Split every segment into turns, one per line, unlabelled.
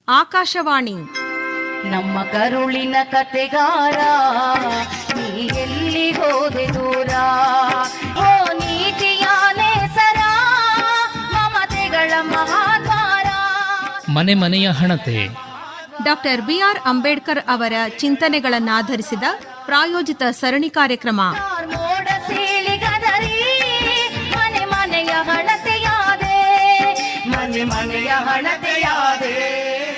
ಆಕಾಶವಾಣಿ
ನಮ್ಮ ಕರುಳಿನ ಕತೆಗಾರ, ನೀ ಎಲ್ಲಿ ಹೋದೆ ದೂರ, ಓ ನೀತಿಯಾನೆ ಸರ, ಮಮತೆಗಳ ಮಹಾದ್ವಾರ.
ಮನೆ ಮನೆಯ ಹಣತೆ.
ಡಾಕ್ಟರ್ ಬಿಆರ್ ಅಂಬೇಡ್ಕರ್ ಅವರ ಚಿಂತನೆಗಳನ್ನಾಧರಿಸಿದ ಪ್ರಾಯೋಜಿತ ಸರಣಿ ಕಾರ್ಯಕ್ರಮ.
ಮೋಡ ಸೀಳಿಗದರಿ, ಮನೆ ಮನೆಯ ಹಣತೆಯಾದೆ, ಮನೆ ಮನೆಯ ಹಣತೆಯಾದೆ.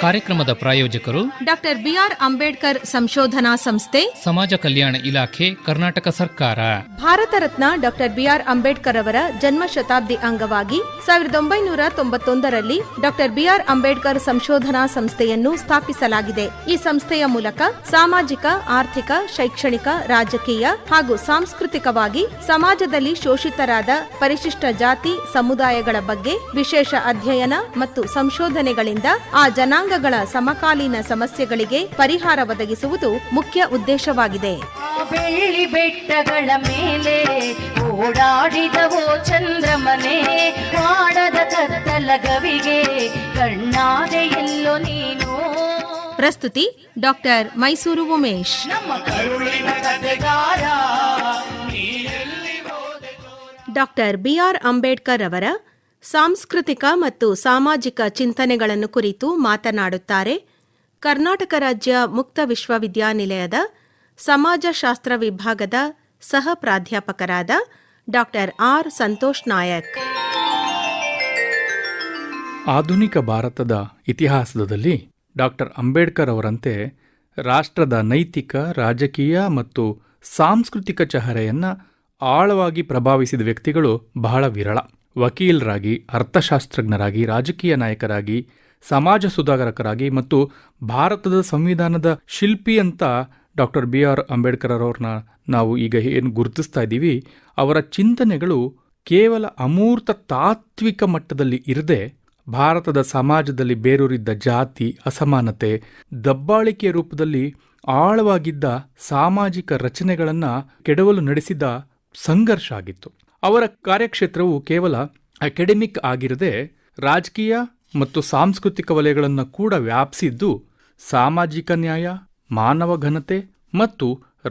ಕಾರ್ಯಕ್ರಮದ ಪ್ರಾಯೋಜಕರು
ಡಾಕ್ಟರ್ ಬಿಆರ್ ಅಂಬೇಡ್ಕರ್ ಸಂಶೋಧನಾ ಸಂಸ್ಥೆ,
ಸಮಾಜ ಕಲ್ಯಾಣ ಇಲಾಖೆ, ಕರ್ನಾಟಕ ಸರ್ಕಾರ.
ಭಾರತ ರತ್ನ ಡಾಕ್ಟರ್ ಬಿಆರ್ ಅಂಬೇಡ್ಕರ್ ಅವರ ಜನ್ಮ ಶತಾಬ್ದಿ ಅಂಗವಾಗಿ 1991ರಲ್ಲಿ ಡಾಕ್ಟರ್ ಬಿಆರ್ ಅಂಬೇಡ್ಕರ್ ಸಂಶೋಧನಾ ಸಂಸ್ಥೆಯನ್ನು ಸ್ಥಾಪಿಸಲಾಗಿದೆ. ಈ ಸಂಸ್ಥೆಯ ಮೂಲಕ ಸಾಮಾಜಿಕ, ಆರ್ಥಿಕ, ಶೈಕ್ಷಣಿಕ, ರಾಜಕೀಯ ಹಾಗೂ ಸಾಂಸ್ಕೃತಿಕವಾಗಿ ಸಮಾಜದಲ್ಲಿ ಶೋಷಿತರಾದ ಪರಿಶಿಷ್ಟ ಜಾತಿ ಸಮುದಾಯಗಳ ಬಗ್ಗೆ ವಿಶೇಷ ಅಧ್ಯಯನ ಮತ್ತು ಸಂಶೋಧನೆಗಳಿಂದ ಆ ಜನಾಂಗಗಳ ಸಮಕಾಲೀನ ಸಮಸ್ಯೆಗಳಿಗೆ ಪರಿಹಾರ ಒದಗಿಸುವುದು ಮುಖ್ಯ ಉದ್ದೇಶವಾಗಿದೆ.
ಬೆಳ್ಳಿ ಬೆಟ್ಟಗಳ ಮೇಲೆ ಓಡಾಡಿದವೋ ಚಂದ್ರಮನೆ, ಮಾಡದ ಕತ್ತಲ ಗವಿಗೆ ಕಣ್ಣಾದೆ ಎಲ್ಲೋ ನೀನು.
ಪ್ರಸ್ತುತಿ ಡಾಕ್ಟರ್ ಮೈಸೂರು ಉಮೇಶ್.
ನಮ್ಮ ಕರುಳಿನ ಕತೆಗಾರ,
ಡಾಕ್ಟರ್ ಬಿಆರ್ ಅಂಬೇಡ್ಕರ್ ಅವರ ಸಾಂಸ್ಕೃತಿಕ ಮತ್ತು ಸಾಮಾಜಿಕ ಚಿಂತನೆಗಳನ್ನು ಕುರಿತು ಮಾತನಾಡುತ್ತಾರೆ ಕರ್ನಾಟಕ ರಾಜ್ಯ ಮುಕ್ತ ವಿಶ್ವವಿದ್ಯಾನಿಲಯದ ಸಮಾಜಶಾಸ್ತ್ರ ವಿಭಾಗದ ಸಹ ಪ್ರಾಧ್ಯಾಪಕರಾದ ಡಾಕ್ಟರ್ ಆರ್ ಸಂತೋಷ್ ನಾಯಕ್.
ಆಧುನಿಕ ಭಾರತದ ಇತಿಹಾಸದಲ್ಲಿ ಡಾಕ್ಟರ್ ಅಂಬೇಡ್ಕರ್ ಅವರಂತೆ ರಾಷ್ಟ್ರದ ನೈತಿಕ, ರಾಜಕೀಯ ಮತ್ತು ಸಾಂಸ್ಕೃತಿಕ ಚಹರೆಯನ್ನು ಆಳವಾಗಿ ಪ್ರಭಾವಿಸಿದ ವ್ಯಕ್ತಿಗಳು ಬಹಳ ವಿರಳ. ವಕೀಲರಾಗಿ, ಅರ್ಥಶಾಸ್ತ್ರಜ್ಞರಾಗಿ, ರಾಜಕೀಯ ನಾಯಕರಾಗಿ, ಸಮಾಜ ಸುಧಾರಕರಾಗಿ ಮತ್ತು ಭಾರತದ ಸಂವಿಧಾನದ ಶಿಲ್ಪಿ ಅಂತ ಡಾಕ್ಟರ್ ಬಿ ಆರ್ ಅಂಬೇಡ್ಕರ್ ಅವರನ್ನ ನಾವು ಈಗ ಏನು ಗುರುತಿಸ್ತಾ ಇದ್ದೀವಿ, ಅವರ ಚಿಂತನೆಗಳು ಕೇವಲ ಅಮೂರ್ತ ತಾತ್ವಿಕ ಮಟ್ಟದಲ್ಲಿ ಇರದೆ ಭಾರತದ ಸಮಾಜದಲ್ಲಿ ಬೇರೂರಿದ್ದ ಜಾತಿ, ಅಸಮಾನತೆ, ದಬ್ಬಾಳಿಕೆಯ ರೂಪದಲ್ಲಿ ಆಳವಾಗಿದ್ದ ಸಾಮಾಜಿಕ ರಚನೆಗಳನ್ನು ಕೆಡವಲು ನಡೆಸಿದ ಸಂಘರ್ಷ ಆಗಿತ್ತು. ಅವರ ಕಾರ್ಯಕ್ಷೇತ್ರವು ಕೇವಲ ಅಕಾಡೆಮಿಕ್ ಆಗಿರದೆ ರಾಜಕೀಯ ಮತ್ತು ಸಾಂಸ್ಕೃತಿಕ ವಲಯಗಳನ್ನು ಕೂಡ ವ್ಯಾಪಿಸಿದ್ದು ಸಾಮಾಜಿಕ ನ್ಯಾಯ, ಮಾನವ ಘನತೆ ಮತ್ತು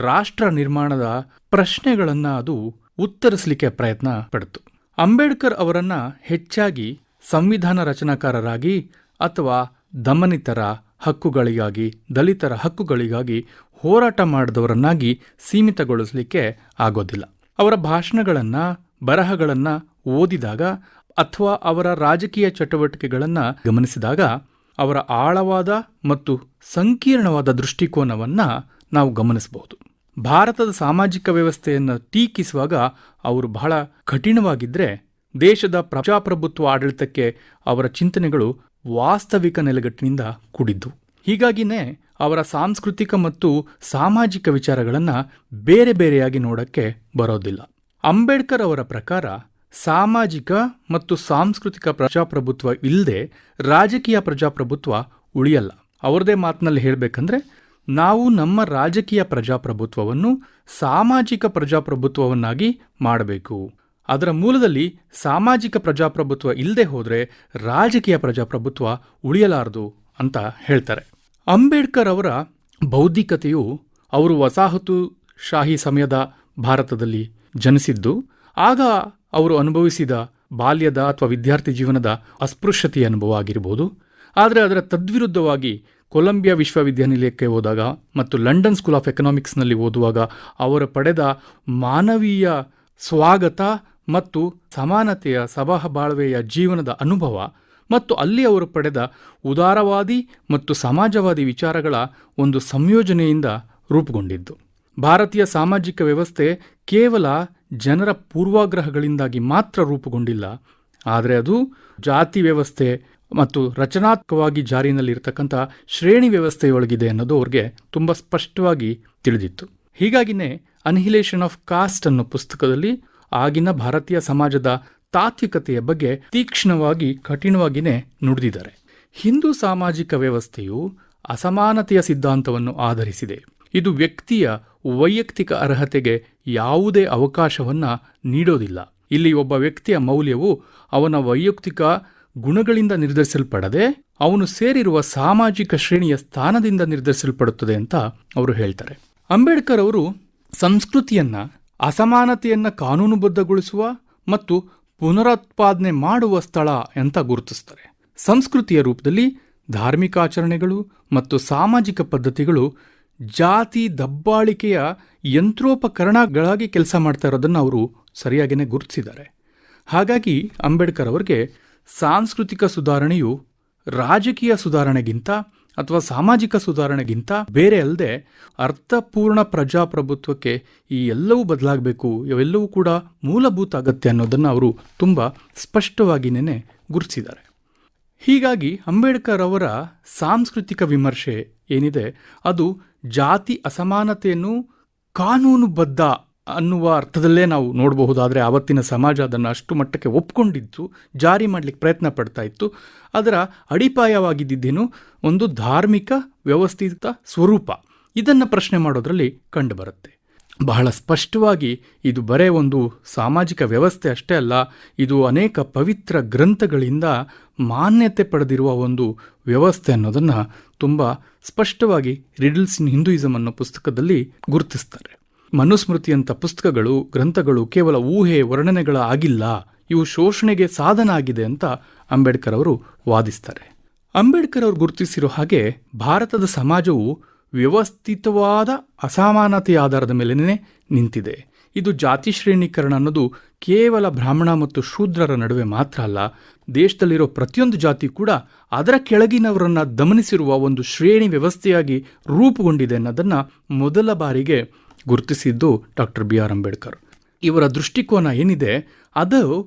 ರಾಷ್ಟ್ರ ನಿರ್ಮಾಣದ ಪ್ರಶ್ನೆಗಳನ್ನು ಅದು ಉತ್ತರಿಸಲಿಕ್ಕೆ ಪ್ರಯತ್ನ ಪಡಿತು. ಅಂಬೇಡ್ಕರ್ ಅವರನ್ನು ಹೆಚ್ಚಾಗಿ ಸಂವಿಧಾನ ರಚನಾಕಾರರಾಗಿ ಅಥವಾ ದಮನಿತರ ಹಕ್ಕುಗಳಿಗಾಗಿ, ದಲಿತರ ಹಕ್ಕುಗಳಿಗಾಗಿ ಹೋರಾಟ ಮಾಡಿದವರನ್ನಾಗಿ ಸೀಮಿತಗೊಳಿಸಲಿಕ್ಕೆ ಆಗೋದಿಲ್ಲ. ಅವರ ಭಾಷಣಗಳನ್ನು, ಬರಹಗಳನ್ನು ಓದಿದಾಗ ಅಥವಾ ಅವರ ರಾಜಕೀಯ ಚಟುವಟಿಕೆಗಳನ್ನು ಗಮನಿಸಿದಾಗ ಅವರ ಆಳವಾದ ಮತ್ತು ಸಂಕೀರ್ಣವಾದ ದೃಷ್ಟಿಕೋನವನ್ನು ನಾವು ಗಮನಿಸಬಹುದು. ಭಾರತದ ಸಾಮಾಜಿಕ ವ್ಯವಸ್ಥೆಯನ್ನು ಟೀಕಿಸುವಾಗ ಅವರು ಬಹಳ ಕಠಿಣವಾಗಿದ್ದರೆ, ದೇಶದ ಪ್ರಜಾಪ್ರಭುತ್ವ ಆಡಳಿತಕ್ಕೆ ಅವರ ಚಿಂತನೆಗಳು ವಾಸ್ತವಿಕ ನೆಲೆಗಟ್ಟಿನಿಂದ ಕೂಡಿದ್ದು. ಹೀಗಾಗಿನೇ ಅವರ ಸಾಂಸ್ಕೃತಿಕ ಮತ್ತು ಸಾಮಾಜಿಕ ವಿಚಾರಗಳನ್ನು ಬೇರೆ ಬೇರೆಯಾಗಿ ನೋಡಕ್ಕೆ ಬರೋದಿಲ್ಲ. ಅಂಬೇಡ್ಕರ್ ಅವರ ಪ್ರಕಾರ ಸಾಮಾಜಿಕ ಮತ್ತು ಸಾಂಸ್ಕೃತಿಕ ಪ್ರಜಾಪ್ರಭುತ್ವ ಇಲ್ಲದೆ ರಾಜಕೀಯ ಪ್ರಜಾಪ್ರಭುತ್ವ ಉಳಿಯಲ್ಲ. ಅವರದೇ ಮಾತಿನಲ್ಲಿ ಹೇಳಬೇಕಂದ್ರೆ, ನಾವು ನಮ್ಮ ರಾಜಕೀಯ ಪ್ರಜಾಪ್ರಭುತ್ವವನ್ನು ಸಾಮಾಜಿಕ ಪ್ರಜಾಪ್ರಭುತ್ವವನ್ನಾಗಿ ಮಾಡಬೇಕು. ಅದರ ಮೂಲದಲ್ಲಿ ಸಾಮಾಜಿಕ ಪ್ರಜಾಪ್ರಭುತ್ವ ಇಲ್ಲದೆ ಹೋದರೆ ರಾಜಕೀಯ ಪ್ರಜಾಪ್ರಭುತ್ವ ಉಳಿಯಲಾರದು ಅಂತ ಹೇಳ್ತಾರೆ. ಅಂಬೇಡ್ಕರ್ ಅವರ ಬೌದ್ಧಿಕತೆಯು ಅವರು ವಸಾಹತುಶಾಹಿ ಸಮಯದ ಭಾರತದಲ್ಲಿ ಜನಿಸಿದ್ದು, ಆಗ ಅವರು ಅನುಭವಿಸಿದ ಬಾಲ್ಯದ ಅಥವಾ ವಿದ್ಯಾರ್ಥಿ ಜೀವನದ ಅಸ್ಪೃಶ್ಯತೆಯ ಅನುಭವ ಆಗಿರಬಹುದು. ಆದರೆ ಅದರ ತದ್ವಿರುದ್ಧವಾಗಿ ಕೊಲಂಬಿಯಾ ವಿಶ್ವವಿದ್ಯಾನಿಲಯಕ್ಕೆ ಹೋದಾಗ ಮತ್ತು ಲಂಡನ್ ಸ್ಕೂಲ್ ಆಫ್ ಎಕನಾಮಿಕ್ಸ್ನಲ್ಲಿ ಓದುವಾಗ ಅವರು ಪಡೆದ ಮಾನವೀಯ ಸ್ವಾಗತ ಮತ್ತು ಸಮಾನತೆಯ ಸಹಬಾಳ್ವೆಯ ಜೀವನದ ಅನುಭವ ಮತ್ತು ಅಲ್ಲಿ ಅವರು ಪಡೆದ ಉದಾರವಾದಿ ಮತ್ತು ಸಮಾಜವಾದಿ ವಿಚಾರಗಳ ಒಂದು ಸಂಯೋಜನೆಯಿಂದ ರೂಪುಗೊಂಡಿದ್ದು. ಭಾರತೀಯ ಸಾಮಾಜಿಕ ವ್ಯವಸ್ಥೆ ಕೇವಲ ಜನರ ಪೂರ್ವಾಗ್ರಹಗಳಿಂದಾಗಿ ಮಾತ್ರ ರೂಪುಗೊಂಡಿಲ್ಲ, ಆದರೆ ಅದು ಜಾತಿ ವ್ಯವಸ್ಥೆ ಮತ್ತು ರಚನಾತ್ಮಕವಾಗಿ ಜಾರಿಯಲ್ಲಿರತಕ್ಕಂಥ ಶ್ರೇಣಿ ವ್ಯವಸ್ಥೆಯೊಳಗಿದೆ ಅನ್ನೋದು ಅವ್ರಿಗೆ ತುಂಬ ಸ್ಪಷ್ಟವಾಗಿ ತಿಳಿದಿತ್ತು. ಹೀಗಾಗಿನೇ ಅನ್ಹಿಲೇಷನ್ ಆಫ್ ಕಾಸ್ಟ್ ಅನ್ನೋ ಪುಸ್ತಕದಲ್ಲಿ ಆಗಿನ ಭಾರತೀಯ ಸಮಾಜದ ತಾತ್ವಿಕತೆಯ ಬಗ್ಗೆ ತೀಕ್ಷ್ಣವಾಗಿ, ಕಠಿಣವಾಗಿಯೇ ನುಡಿದಿದ್ದಾರೆ. ಹಿಂದೂ ಸಾಮಾಜಿಕ ವ್ಯವಸ್ಥೆಯು ಅಸಮಾನತೆಯ ಸಿದ್ಧಾಂತವನ್ನು ಆಧರಿಸಿದೆ. ಇದು ವ್ಯಕ್ತಿಯ ವೈಯಕ್ತಿಕ ಅರ್ಹತೆಗೆ ಯಾವುದೇ ಅವಕಾಶವನ್ನು ನೀಡೋದಿಲ್ಲ. ಇಲ್ಲಿ ಒಬ್ಬ ವ್ಯಕ್ತಿಯ ಮೌಲ್ಯವು ಅವನ ವೈಯಕ್ತಿಕ ಗುಣಗಳಿಂದ ನಿರ್ಧರಿಸಲ್ಪಡದೆ ಅವನು ಸೇರಿರುವ ಸಾಮಾಜಿಕ ಶ್ರೇಣಿಯ ಸ್ಥಾನದಿಂದ ನಿರ್ಧರಿಸಲ್ಪಡುತ್ತದೆ ಅಂತ ಅವರು ಹೇಳ್ತಾರೆ. ಅಂಬೇಡ್ಕರ್ ಅವರು ಸಂಸ್ಕೃತಿಯನ್ನ ಅಸಮಾನತೆಯನ್ನ ಕಾನೂನುಬದ್ಧಗೊಳಿಸುವ ಮತ್ತು ಪುನರುತ್ಪಾದನೆ ಮಾಡುವ ಸ್ಥಳ ಅಂತ ಗುರುತಿಸ್ತಾರೆ. ಸಂಸ್ಕೃತಿಯ ರೂಪದಲ್ಲಿ ಧಾರ್ಮಿಕ ಆಚರಣೆಗಳು ಮತ್ತು ಸಾಮಾಜಿಕ ಪದ್ಧತಿಗಳು ಜಾತಿ ದಬ್ಬಾಳಿಕೆಯ ಯಂತ್ರೋಪಕರಣಗಳಾಗಿ ಕೆಲಸ ಮಾಡ್ತಾ ಇರೋದನ್ನು ಅವರು ಸರಿಯಾಗಿಯೇ ಗುರುತಿಸಿದ್ದಾರೆ. ಹಾಗಾಗಿ ಅಂಬೇಡ್ಕರ್ ಅವರಿಗೆ ಸಾಂಸ್ಕೃತಿಕ ಸುಧಾರಣೆಯು ರಾಜಕೀಯ ಸುಧಾರಣೆಗಿಂತ ಅಥವಾ ಸಾಮಾಜಿಕ ಸುಧಾರಣೆಗಿಂತ ಬೇರೆ ಅಲ್ಲದೆ ಅರ್ಥಪೂರ್ಣ ಪ್ರಜಾಪ್ರಭುತ್ವಕ್ಕೆ ಈ ಎಲ್ಲವೂ ಬದಲಾಗಬೇಕು, ಇವೆಲ್ಲವೂ ಕೂಡ ಮೂಲಭೂತ ಅಗತ್ಯ ಅನ್ನೋದನ್ನು ಅವರು ತುಂಬ ಸ್ಪಷ್ಟವಾಗಿಯೇ ಗುರುತಿಸಿದ್ದಾರೆ. ಹೀಗಾಗಿ ಅಂಬೇಡ್ಕರ್ ಅವರ ಸಾಂಸ್ಕೃತಿಕ ವಿಮರ್ಶೆ ಏನಿದೆ ಅದು ಜಾತಿ ಅಸಮಾನತೆಯನ್ನು ಕಾನೂನುಬದ್ಧ ಅನ್ನುವ ಅರ್ಥದಲ್ಲೇ ನಾವು ನೋಡಬಹುದಾದರೆ ಆವತ್ತಿನ ಸಮಾಜ ಅದನ್ನು ಅಷ್ಟು ಮಟ್ಟಕ್ಕೆ ಒಪ್ಕೊಂಡಿದ್ದು ಜಾರಿ ಮಾಡಲಿಕ್ಕೆ ಪ್ರಯತ್ನ ಪಡ್ತಾ ಇತ್ತು. ಅದರ ಅಡಿಪಾಯವಾಗಿದ್ದೇನು ಒಂದು ಧಾರ್ಮಿಕ ವ್ಯವಸ್ಥಿತ ಸ್ವರೂಪ. ಇದನ್ನು ಪ್ರಶ್ನೆ ಮಾಡೋದ್ರಲ್ಲಿ ಕಂಡುಬರುತ್ತೆ. ಬಹಳ ಸ್ಪಷ್ಟವಾಗಿ ಇದು ಬರೇ ಒಂದು ಸಾಮಾಜಿಕ ವ್ಯವಸ್ಥೆ ಅಷ್ಟೇ ಅಲ್ಲ, ಇದು ಅನೇಕ ಪವಿತ್ರ ಗ್ರಂಥಗಳಿಂದ ಮಾನ್ಯತೆ ಪಡೆದಿರುವ ಒಂದು ವ್ಯವಸ್ಥೆ ಅನ್ನೋದನ್ನು ತುಂಬ ಸ್ಪಷ್ಟವಾಗಿ ರಿಡಲ್ಸ್ ಇನ್ ಹಿಂದೂಯಿಸಮ್ ಅನ್ನೋ ಪುಸ್ತಕದಲ್ಲಿ ಗುರುತಿಸ್ತಾರೆ. ಮನುಸ್ಮೃತಿಯಂಥ ಪುಸ್ತಕಗಳು ಗ್ರಂಥಗಳು ಕೇವಲ ಊಹೆ ವರ್ಣನೆಗಳ ಆಗಿಲ್ಲ, ಇವು ಶೋಷಣೆಗೆ ಸಾಧನ ಆಗಿದೆ ಅಂತ ಅಂಬೇಡ್ಕರ್ ಅವರು ವಾದಿಸ್ತಾರೆ. ಅಂಬೇಡ್ಕರ್ ಅವರು ಗುರುತಿಸಿರೋ ಹಾಗೆ ಭಾರತದ ಸಮಾಜವು ವ್ಯವಸ್ಥಿತವಾದ ಅಸಮಾನತೆಯ ಆಧಾರದ ಮೇಲೆನೇ ನಿಂತಿದೆ. ಇದು ಜಾತಿ ಶ್ರೇಣೀಕರಣ ಅನ್ನೋದು ಕೇವಲ ಬ್ರಾಹ್ಮಣ ಮತ್ತು ಶೂದ್ರರ ನಡುವೆ ಮಾತ್ರ ಅಲ್ಲ, ದೇಶದಲ್ಲಿರೋ ಪ್ರತಿಯೊಂದು ಜಾತಿ ಕೂಡ ಅದರ ಕೆಳಗಿನವರನ್ನು ದಮನಿಸಿರುವ ಒಂದು ಶ್ರೇಣಿ ವ್ಯವಸ್ಥೆಯಾಗಿ ರೂಪುಗೊಂಡಿದೆ ಅನ್ನೋದನ್ನು ಮೊದಲ ಬಾರಿಗೆ ಗುರುತಿಸಿದ್ದು ಡಾಕ್ಟರ್ BR ಅಂಬೇಡ್ಕರ್. ಇವರ ದೃಷ್ಟಿಕೋನ ಏನಿದೆ ಅದು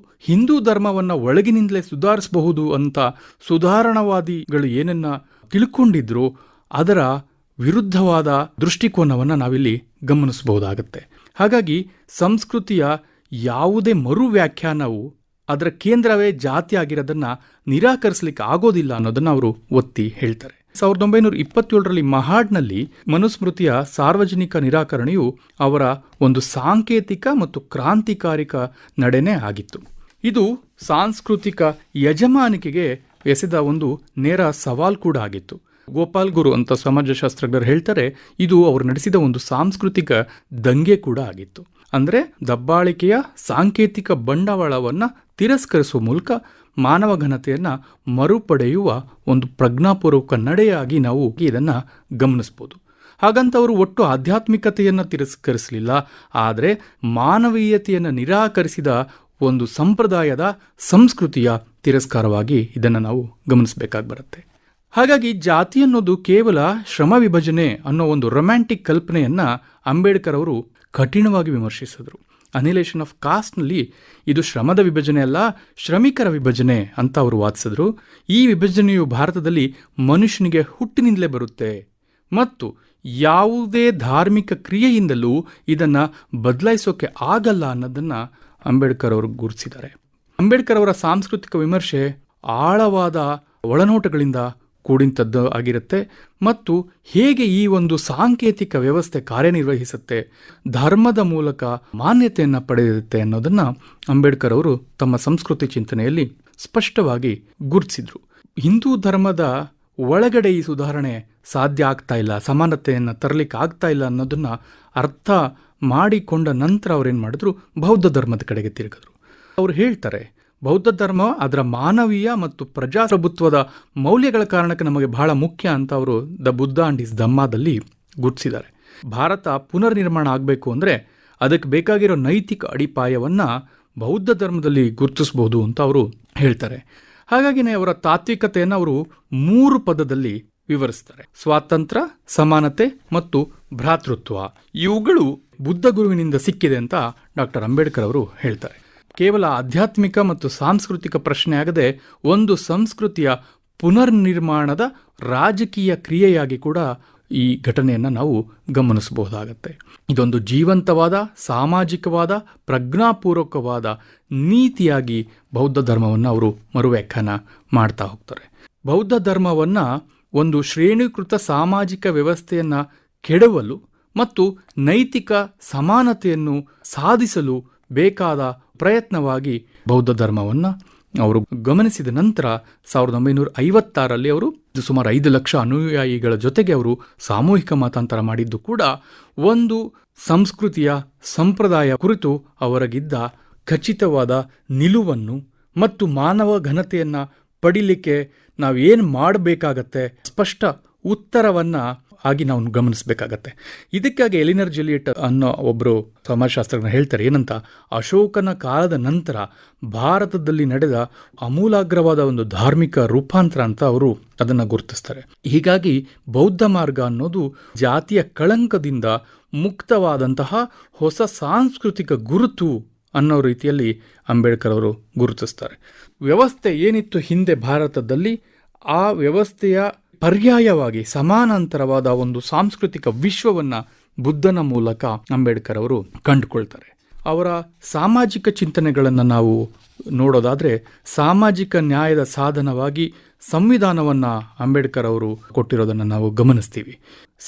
ಹಿಂದೂ ಧರ್ಮವನ್ನು ಒಳಗಿನಿಂದಲೇ ಸುಧಾರಿಸಬಹುದು ಅಂತ ಸುಧಾರಣವಾದಿಗಳು ಏನನ್ನ ತಿಳ್ಕೊಂಡಿದ್ರು ಅದರ ವಿರುದ್ಧವಾದ ದೃಷ್ಟಿಕೋನವನ್ನು ನಾವಿಲ್ಲಿ ಗಮನಿಸಬಹುದಾಗುತ್ತೆ. ಹಾಗಾಗಿ ಸಂಸ್ಕೃತಿಯ ಯಾವುದೇ ಮರು ವ್ಯಾಖ್ಯಾನವು ಅದರ ಕೇಂದ್ರವೇ ಜಾತಿ ಆಗಿರೋದನ್ನು ನಿರಾಕರಿಸಲಿಕ್ಕೆ ಆಗೋದಿಲ್ಲ ಅನ್ನೋದನ್ನು ಅವರು ಒತ್ತಿ ಹೇಳ್ತಾರೆ. 1927ರಲ್ಲಿ ಮಹಾಡ್ನಲ್ಲಿ ಮನುಸ್ಮೃತಿಯ ಸಾರ್ವಜನಿಕ ನಿರಾಕರಣೆಯು ಅವರ ಒಂದು ಸಾಂಕೇತಿಕ ಮತ್ತು ಕ್ರಾಂತಿಕಾರಿಕ ನಡೆನೇ ಆಗಿತ್ತು. ಇದು ಸಾಂಸ್ಕೃತಿಕ ಯಜಮಾನಿಕೆಗೆ ಎಸೆದ ಒಂದು ನೇರ ಸವಾಲ್ ಕೂಡ ಆಗಿತ್ತು. ಗೋಪಾಲ್ ಗುರು ಅಂತ ಸಮಾಜಶಾಸ್ತ್ರಜ್ಞರು ಹೇಳ್ತಾರೆ, ಇದು ಅವರು ನಡೆಸಿದ ಒಂದು ಸಾಂಸ್ಕೃತಿಕ ದಂಗೆ ಕೂಡ ಆಗಿತ್ತು. ಅಂದರೆ ದಬ್ಬಾಳಿಕೆಯ ಸಾಂಕೇತಿಕ ಬಂಡವಾಳವನ್ನು ತಿರಸ್ಕರಿಸುವ ಮೂಲಕ ಮಾನವ ಘನತೆಯನ್ನು ಮರುಪಡೆಯುವ ಒಂದು ಪ್ರಜ್ಞಾಪೂರ್ವಕ ನಡೆಯಾಗಿ ನಾವು ಇದನ್ನು ಗಮನಿಸ್ಬೋದು. ಹಾಗಂತ ಅವರು ಒಟ್ಟು ಆಧ್ಯಾತ್ಮಿಕತೆಯನ್ನು ತಿರಸ್ಕರಿಸಲಿಲ್ಲ, ಆದರೆ ಮಾನವೀಯತೆಯನ್ನು ನಿರಾಕರಿಸಿದ ಒಂದು ಸಂಪ್ರದಾಯದ ಸಂಸ್ಕೃತಿಯ ತಿರಸ್ಕಾರವಾಗಿ ಇದನ್ನು ನಾವು ಗಮನಿಸಬೇಕಾಗಿ ಬರುತ್ತೆ. ಹಾಗಾಗಿ ಜಾತಿ ಅನ್ನೋದು ಕೇವಲ ಶ್ರಮ ವಿಭಜನೆ ಅನ್ನೋ ಒಂದು ರೊಮ್ಯಾಂಟಿಕ್ ಕಲ್ಪನೆಯನ್ನು ಅಂಬೇಡ್ಕರ್ ಅವರು ಕಠಿಣವಾಗಿ ವಿಮರ್ಶಿಸಿದರು. ಅನಿಲೇಷನ್ ಆಫ್ ಕಾಸ್ಟ್ನಲ್ಲಿ ಇದು ಶ್ರಮದ ವಿಭಜನೆ ಅಲ್ಲ, ಶ್ರಮಿಕರ ವಿಭಜನೆ ಅಂತ ಅವರು ವಾದಿಸಿದ್ರು. ಈ ವಿಭಜನೆಯು ಭಾರತದಲ್ಲಿ ಮನುಷ್ಯನಿಗೆ ಹುಟ್ಟಿನಿಂದಲೇ ಬರುತ್ತೆ ಮತ್ತು ಯಾವುದೇ ಧಾರ್ಮಿಕ ಕ್ರಿಯೆಯಿಂದಲೂ ಇದನ್ನು ಬದಲಾಯಿಸೋಕೆ ಆಗಲ್ಲ ಅನ್ನೋದನ್ನು ಅಂಬೇಡ್ಕರ್ ಅವರು ಗುರುತಿಸಿದ್ದಾರೆ. ಅಂಬೇಡ್ಕರ್ ಅವರ ಸಾಂಸ್ಕೃತಿಕ ವಿಮರ್ಶೆ ಆಳವಾದ ಒಳನೋಟಗಳಿಂದ ಕೂಡಿಂಥದ್ದು ಆಗಿರುತ್ತೆ ಮತ್ತು ಹೇಗೆ ಈ ಒಂದು ಸಾಂಕೇತಿಕ ವ್ಯವಸ್ಥೆ ಕಾರ್ಯನಿರ್ವಹಿಸುತ್ತೆ, ಧರ್ಮದ ಮೂಲಕ ಮಾನ್ಯತೆಯನ್ನು ಪಡೆದಿರುತ್ತೆ ಅನ್ನೋದನ್ನು ಅಂಬೇಡ್ಕರ್ ಅವರು ತಮ್ಮ ಸಂಸ್ಕೃತಿ ಚಿಂತನೆಯಲ್ಲಿ ಸ್ಪಷ್ಟವಾಗಿ ಗುರುತಿಸಿದ್ರು. ಹಿಂದೂ ಧರ್ಮದ ಒಳಗಡೆ ಈ ಸುಧಾರಣೆ ಸಾಧ್ಯ ಆಗ್ತಾ ಇಲ್ಲ, ಸಮಾನತೆಯನ್ನು ತರಲಿಕ್ಕೆ ಆಗ್ತಾ ಇಲ್ಲ ಅನ್ನೋದನ್ನು ಅರ್ಥ ಮಾಡಿಕೊಂಡ ನಂತರ ಅವ್ರೇನು ಮಾಡಿದ್ರು, ಬೌದ್ಧ ಧರ್ಮದ ಕಡೆಗೆ ತಿರುಗಿದ್ರು. ಅವರು ಹೇಳ್ತಾರೆ, ಬೌದ್ಧ ಧರ್ಮ ಅದರ ಮಾನವೀಯ ಮತ್ತು ಪ್ರಜಾಪ್ರಭುತ್ವದ ಮೌಲ್ಯಗಳ ಕಾರಣಕ್ಕೆ ನಮಗೆ ಬಹಳ ಮುಖ್ಯ ಅಂತ ಅವರು ದ ಬುದ್ಧ ಅಂಡ್ ಹಿಸ್ ಧಮ್ಮದಲ್ಲಿ ಗುರುತಿಸಿದ್ದಾರೆ. ಭಾರತ ಪುನರ್ನಿರ್ಮಾಣ ಆಗಬೇಕು ಅಂದರೆ ಅದಕ್ಕೆ ಬೇಕಾಗಿರೋ ನೈತಿಕ ಅಡಿಪಾಯವನ್ನು ಬೌದ್ಧ ಧರ್ಮದಲ್ಲಿ ಗುರುತಿಸಬಹುದು ಅಂತ ಅವರು ಹೇಳ್ತಾರೆ. ಹಾಗಾಗಿನೇ ಅವರ ತಾತ್ವಿಕತೆಯನ್ನು ಅವರು 3 ಪದದಲ್ಲಿ ವಿವರಿಸ್ತಾರೆ: ಸ್ವಾತಂತ್ರ್ಯ, ಸಮಾನತೆ ಮತ್ತು ಭ್ರಾತೃತ್ವ. ಇವುಗಳು ಬುದ್ಧ ಗುರುವಿನಿಂದ ಸಿಕ್ಕಿದೆ ಅಂತ ಡಾಕ್ಟರ್ ಅಂಬೇಡ್ಕರ್ ಅವರು ಹೇಳ್ತಾರೆ. ಕೇವಲ ಆಧ್ಯಾತ್ಮಿಕ ಮತ್ತು ಸಾಂಸ್ಕೃತಿಕ ಪ್ರಶ್ನೆ ಆಗದೆ ಒಂದು ಸಂಸ್ಕೃತಿಯ ಪುನರ್ನಿರ್ಮಾಣದ ರಾಜಕೀಯ ಕ್ರಿಯೆಯಾಗಿ ಕೂಡ ಈ ಘಟನೆಯನ್ನು ನಾವು ಗಮನಿಸಬಹುದಾಗತ್ತೆ. ಇದೊಂದು ಜೀವಂತವಾದ, ಸಾಮಾಜಿಕವಾದ, ಪ್ರಜ್ಞಾಪೂರ್ವಕವಾದ ನೀತಿಯಾಗಿ ಬೌದ್ಧ ಧರ್ಮವನ್ನು ಅವರು ಮರುವ್ಯಾಖ್ಯಾನ ಮಾಡ್ತಾ ಹೋಗ್ತಾರೆ. ಬೌದ್ಧ ಧರ್ಮವನ್ನು ಒಂದು ಶ್ರೇಣೀಕೃತ ಸಾಮಾಜಿಕ ವ್ಯವಸ್ಥೆಯನ್ನು ಕೆಡವಲು ಮತ್ತು ನೈತಿಕ ಸಮಾನತೆಯನ್ನು ಸಾಧಿಸಲು ಬೇಕಾದ ಪ್ರಯತ್ನವಾಗಿ ಬೌದ್ಧ ಧರ್ಮವನ್ನು ಅವರು ಗಮನಿಸಿದ ನಂತರ 1956ರಲ್ಲಿ ಅವರು ಸುಮಾರು 5 ಲಕ್ಷ ಅನುಯಾಯಿಗಳ ಜೊತೆಗೆ ಅವರು ಸಾಮೂಹಿಕ ಮತಾಂತರ ಮಾಡಿದ್ದು ಕೂಡ ಒಂದು ಸಂಸ್ಕೃತಿಯ ಸಂಪ್ರದಾಯ ಕುರಿತು ಅವರಿಗಿದ್ದ ಖಚಿತವಾದ ನಿಲುವನ್ನು ಮತ್ತು ಮಾನವ ಘನತೆಯನ್ನ ಪಡಿಲಿಕ್ಕೆ ನಾವೇನು ಮಾಡಬೇಕಾಗತ್ತೆ ಸ್ಪಷ್ಟ ಉತ್ತರವನ್ನ ಆಗಿ ನಾವು ಗಮನಿಸಬೇಕಾಗತ್ತೆ. ಇದಕ್ಕಾಗಿ ಎಲಿನರ್ ಜೆಲಿಯಟ್ ಅನ್ನೋ ಒಬ್ಬರು ಸಮಾಜಶಾಸ್ತ್ರಜ್ಞರು ಹೇಳ್ತಾರೆ ಏನಂತ, ಅಶೋಕನ ಕಾಲದ ನಂತರ ಭಾರತದಲ್ಲಿ ನಡೆದ ಅಮೂಲಾಗ್ರವಾದ ಒಂದು ಧಾರ್ಮಿಕ ರೂಪಾಂತರ ಅಂತ ಅವರು ಅದನ್ನು ಗುರುತಿಸ್ತಾರೆ. ಹೀಗಾಗಿ ಬೌದ್ಧ ಮಾರ್ಗ ಅನ್ನೋದು ಜಾತಿಯ ಕಳಂಕದಿಂದ ಮುಕ್ತವಾದಂತಹ ಹೊಸ ಸಾಂಸ್ಕೃತಿಕ ಗುರುತು ಅನ್ನೋ ರೀತಿಯಲ್ಲಿ ಅಂಬೇಡ್ಕರ್ ಅವರು ಗುರುತಿಸ್ತಾರೆ. ವ್ಯವಸ್ಥೆ ಏನಿತ್ತು ಹಿಂದೆ ಭಾರತದಲ್ಲಿ, ಆ ವ್ಯವಸ್ಥೆಯ ಪರ್ಯಾಯವಾಗಿ ಸಮಾನಾಂತರವಾದ ಒಂದು ಸಾಂಸ್ಕೃತಿಕ ವಿಶ್ವವನ್ನ ಬುದ್ಧನ ಮೂಲಕ ಅಂಬೇಡ್ಕರ್ ಅವರು ಕಂಡುಕೊಳ್ತಾರೆ. ಅವರ ಸಾಮಾಜಿಕ ಚಿಂತನೆಗಳನ್ನು ನಾವು ನೋಡೋದಾದ್ರೆ, ಸಾಮಾಜಿಕ ನ್ಯಾಯದ ಸಾಧನವಾಗಿ ಸಂವಿಧಾನವನ್ನ ಅಂಬೇಡ್ಕರ್ ಅವರು ಕೊಟ್ಟಿರೋದನ್ನು ನಾವು ಗಮನಿಸ್ತೀವಿ.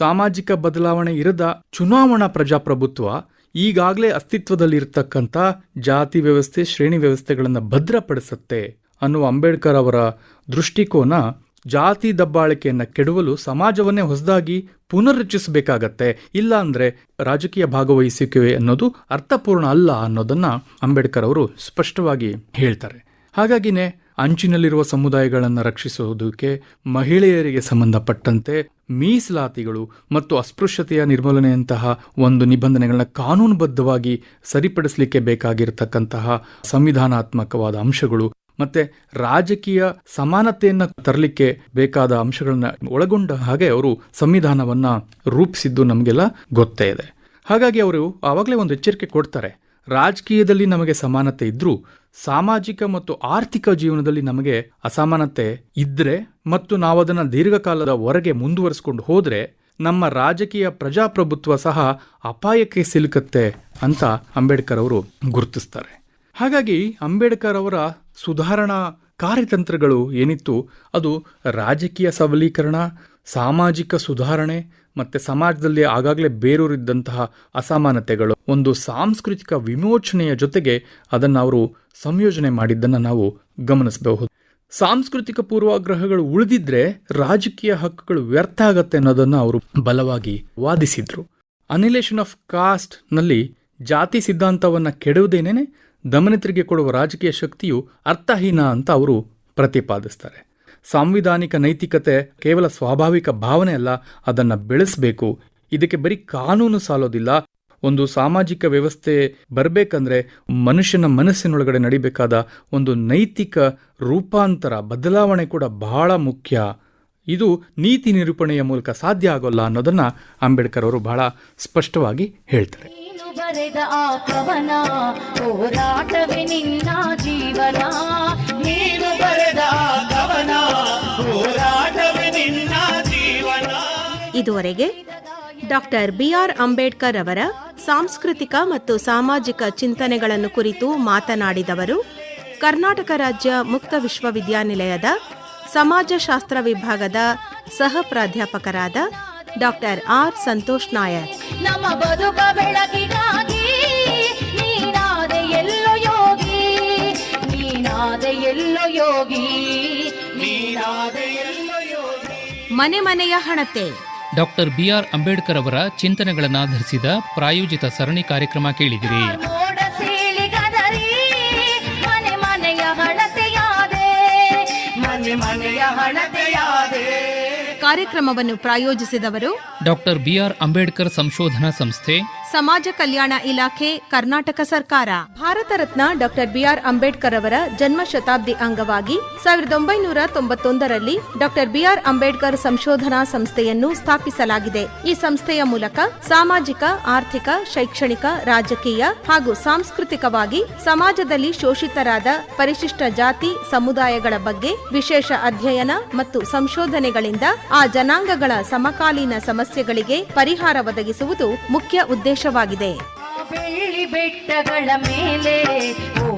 ಸಾಮಾಜಿಕ ಬದಲಾವಣೆ ಇರದ ಚುನಾವಣಾ ಪ್ರಜಾಪ್ರಭುತ್ವ ಈಗಾಗಲೇ ಅಸ್ತಿತ್ವದಲ್ಲಿರ್ತಕ್ಕಂಥ ಜಾತಿ ವ್ಯವಸ್ಥೆ, ಶ್ರೇಣಿ ವ್ಯವಸ್ಥೆಗಳನ್ನು ಭದ್ರಪಡಿಸುತ್ತೆ ಅನ್ನುವ ಅಂಬೇಡ್ಕರ್ ಅವರ ದೃಷ್ಟಿಕೋನ ಜಾತಿ ದಬ್ಬಾಳಿಕೆಯನ್ನು ಕೆಡವಲು ಸಮಾಜವನ್ನೇ ಹೊಸದಾಗಿ ಪುನರ್ರಚಿಸಬೇಕಾಗತ್ತೆ, ಇಲ್ಲ ಅಂದ್ರೆ ರಾಜಕೀಯ ಭಾಗವಹಿಸುವಿಕೆ ಅನ್ನೋದು ಅರ್ಥಪೂರ್ಣ ಅಲ್ಲ ಅನ್ನೋದನ್ನ ಅಂಬೇಡ್ಕರ್ ಅವರು ಸ್ಪಷ್ಟವಾಗಿ ಹೇಳ್ತಾರೆ. ಹಾಗಾಗಿನೇ ಅಂಚಿನಲ್ಲಿರುವ ಸಮುದಾಯಗಳನ್ನು ರಕ್ಷಿಸುವುದಕ್ಕೆ, ಮಹಿಳೆಯರಿಗೆ ಸಂಬಂಧಪಟ್ಟಂತೆ ಮೀಸಲಾತಿಗಳು ಮತ್ತು ಅಸ್ಪೃಶ್ಯತೆಯ ನಿರ್ಮೂಲನೆಯಂತಹ ಒಂದು ನಿಬಂಧನೆಗಳನ್ನ ಕಾನೂನುಬದ್ಧವಾಗಿ ಸರಿಪಡಿಸಲಿಕ್ಕೆ ಬೇಕಾಗಿರತಕ್ಕಂತಹ ಸಂವಿಧಾನಾತ್ಮಕವಾದ ಅಂಶಗಳು ಮತ್ತೆ ರಾಜಕೀಯ ಸಮಾನತೆಯನ್ನು ತರಲಿಕ್ಕೆ ಬೇಕಾದ ಅಂಶಗಳನ್ನ ಒಳಗೊಂಡ ಹಾಗೆ ಅವರು ಸಂವಿಧಾನವನ್ನ ರೂಪಿಸಿದ್ದು ನಮಗೆಲ್ಲ ಗೊತ್ತೇ ಇದೆ. ಹಾಗಾಗಿ ಅವರು ಆವಾಗಲೇ ಒಂದು ಎಚ್ಚರಿಕೆ ಕೊಡ್ತಾರೆ, ರಾಜಕೀಯದಲ್ಲಿ ನಮಗೆ ಸಮಾನತೆ ಇದ್ರೂ ಸಾಮಾಜಿಕ ಮತ್ತು ಆರ್ಥಿಕ ಜೀವನದಲ್ಲಿ ನಮಗೆ ಅಸಮಾನತೆ ಇದ್ರೆ ಮತ್ತು ನಾವದನ್ನು ದೀರ್ಘಕಾಲದವರೆಗೆ ಮುಂದುವರಿಸಿಕೊಂಡು ಹೋದ್ರೆ ನಮ್ಮ ರಾಜಕೀಯ ಪ್ರಜಾಪ್ರಭುತ್ವ ಸಹ ಅಪಾಯಕ್ಕೆ ಸಿಲುಕತ್ತೆ ಅಂತ ಅಂಬೇಡ್ಕರ್ ಅವರು ಗುರುತಿಸ್ತಾರೆ. ಹಾಗಾಗಿ ಅಂಬೇಡ್ಕರ್ ಅವರ ಸುಧಾರಣಾ ಕಾರ್ಯತಂತ್ರಗಳು ಏನಿತ್ತು ಅದು ರಾಜಕೀಯ ಸಬಲೀಕರಣ, ಸಾಮಾಜಿಕ ಸುಧಾರಣೆ ಮತ್ತೆ ಸಮಾಜದಲ್ಲಿ ಆಗಾಗಲೇ ಬೇರೂರಿದ್ದಂತಹ ಅಸಮಾನತೆಗಳು ಒಂದು ಸಾಂಸ್ಕೃತಿಕ ವಿಮೋಚನೆಯ ಜೊತೆಗೆ ಅದನ್ನು ಅವರು ಸಂಯೋಜನೆ ಮಾಡಿದ್ದನ್ನು ನಾವು ಗಮನಿಸಬಹುದು. ಸಾಂಸ್ಕೃತಿಕ ಪೂರ್ವಾಗ್ರಹಗಳು ಉಳಿದಿದ್ರೆ ರಾಜಕೀಯ ಹಕ್ಕುಗಳು ವ್ಯರ್ಥ ಆಗತ್ತೆ ಅನ್ನೋದನ್ನು ಅವರು ಬಲವಾಗಿ ವಾದಿಸಿದ್ರು. ಅನಿಲೇಷನ್ ಆಫ್ ಕಾಸ್ಟ್ ನಲ್ಲಿ ಜಾತಿ ಸಿದ್ಧಾಂತವನ್ನ ಕೆಡುವುದೇನೇನೆ ದಮನಿತರಿಗೆ ಕೊಡುವ ರಾಜಕೀಯ ಶಕ್ತಿಯು ಅರ್ಥಹೀನ ಅಂತ ಅವರು ಪ್ರತಿಪಾದಿಸ್ತಾರೆ. ಸಾಂವಿಧಾನಿಕ ನೈತಿಕತೆ ಕೇವಲ ಸ್ವಾಭಾವಿಕ ಭಾವನೆ ಅಲ್ಲ, ಅದನ್ನು ಬೆಳೆಸಬೇಕು. ಇದಕ್ಕೆ ಬರೀ ಕಾನೂನು ಸಾಲೋದಿಲ್ಲ. ಒಂದು ಸಾಮಾಜಿಕ ವ್ಯವಸ್ಥೆ ಬರಬೇಕಂದ್ರೆ ಮನುಷ್ಯನ ಮನಸ್ಸಿನೊಳಗಡೆ ನಡಿಬೇಕಾದ ಒಂದು ನೈತಿಕ ರೂಪಾಂತರ, ಬದಲಾವಣೆ ಕೂಡ ಬಹಳ ಮುಖ್ಯ. ಇದು ನೀತಿ ನಿರೂಪಣೆಯ ಮೂಲಕ ಸಾಧ್ಯ ಆಗೋಲ್ಲ ಅನ್ನೋದನ್ನ ಅಂಬೇಡ್ಕರ್ ಅವರು ಬಹಳ ಸ್ಪಷ್ಟವಾಗಿ ಹೇಳ್ತಾರೆ.
ಬರೆದ ಆ ಕವನ ಹೋರಾಟವೇ ನಿನ್ನ ಜೀವನ, ನೀನು ಬರೆದ ಆ ಕವನ ಹೋರಾಟವೇ ನಿನ್ನ ಜೀವನ.
ಇದುವರೆಗೆ ಡಾಕ್ಟರ್ ಬಿಆರ್ ಅಂಬೇಡ್ಕರ್ ಅವರ ಸಾಂಸ್ಕೃತಿಕ ಮತ್ತು ಸಾಮಾಜಿಕ ಚಿಂತನೆಗಳನ್ನು ಕುರಿತು ಮಾತನಾಡಿದವರು ಕರ್ನಾಟಕ ರಾಜ್ಯ ಮುಕ್ತ ವಿಶ್ವವಿದ್ಯಾನಿಲಯದ ಸಮಾಜಶಾಸ್ತ್ರ ವಿಭಾಗದ ಸಹ ಪ್ರಾಧ್ಯಾಪಕರಾದ ಡಾಕ್ಟರ್ ಆರ್ ಸಂತೋಷ್ ನಾಯಕ್.
ನಮ್ಮ ಬದುಕ ಬೆಳಕಿಗಾಗಿ ನೀನಾದೆ ಎಲ್ಲೋ ಯೋಗಿ, ನೀನಾದೆ ಎಲ್ಲೋ ಯೋಗಿ, ನೀನಾದೆ ಎಲ್ಲೋ ಯೋಗಿ.
ಮನೆ ಮನೆಯ ಹಣತೆ
ಡಾಕ್ಟರ್ ಬಿಆರ್ ಅಂಬೇಡ್ಕರ್ ಅವರ ಚಿಂತನೆಗಳನ್ನಾಧರಿಸಿದ ಪ್ರಾಯೋಜಿತ ಸರಣಿ ಕಾರ್ಯಕ್ರಮ ಕೇಳಿದಿರಿ.
ಮೋಡ ಸೀಳಿಗದರಿ ಮನೆ ಮನೆಯ ಹಣತೆಯಾದೆ, ಮನೆ ಮನೆಯ ಹಣತೆಯಾದೆ.
ಕಾರ್ಯಕ್ರಮವನ್ನು ಪ್ರಾಯೋಜಿಸಿದವರು
ಡಾಕ್ಟರ್ ಬಿಆರ್ ಅಂಬೇಡ್ಕರ್ ಸಂಶೋಧನಾ ಸಂಸ್ಥೆ,
ಸಮಾಜ ಕಲ್ಯಾಣ ಇಲಾಖೆ, ಕರ್ನಾಟಕ ಸರ್ಕಾರ. ಭಾರತ ರತ್ನ ಡಾಕ್ಟರ್ ಬಿಆರ್ ಅಂಬೇಡ್ಕರ್ ಅವರ ಜನ್ಮ ಶತಾಬ್ದಿ ಅಂಗವಾಗಿ 1991ರಲ್ಲಿ ಡಾಕ್ಟರ್ ಬಿಆರ್ ಅಂಬೇಡ್ಕರ್ ಸಂಶೋಧನಾ ಸಂಸ್ಥೆಯನ್ನು ಸ್ಥಾಪಿಸಲಾಗಿದೆ. ಈ ಸಂಸ್ಥೆಯ ಮೂಲಕ ಸಾಮಾಜಿಕ, ಆರ್ಥಿಕ, ಶೈಕ್ಷಣಿಕ, ರಾಜಕೀಯ ಹಾಗೂ ಸಾಂಸ್ಕೃತಿಕವಾಗಿ ಸಮಾಜದಲ್ಲಿ ಶೋಷಿತರಾದ ಪರಿಶಿಷ್ಟ ಜಾತಿ ಸಮುದಾಯಗಳ ಬಗ್ಗೆ ವಿಶೇಷ ಅಧ್ಯಯನ ಮತ್ತು ಸಂಶೋಧನೆಗಳಿಂದ ಆ ಜನಾಂಗಗಳ ಸಮಕಾಲೀನ ಸಮಸ್ಯೆಗಳಿಗೆ ಪರಿಹಾರ ಒದಗಿಸುವುದು ಮುಖ್ಯ ಉದ್ದೇಶವಾಗಿದೆ.
ಬೆಳ್ಳಿ ಬೆಟ್ಟಗಳ ಮೇಲೆ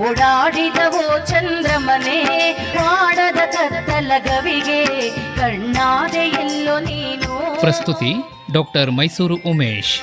ಓಡಾಡಿದವೋ ಚಂದ್ರಮನೆ, ಮಾಡದ ಕತ್ತಲ ಗವಿಗೆ ಕಣ್ಣಾದೆ ಎಲ್ಲೋ ನೀನು.
ಪ್ರಸ್ತುತಿ ಡಾಕ್ಟರ್ ಮೈಸೂರು ಉಮೇಶ್.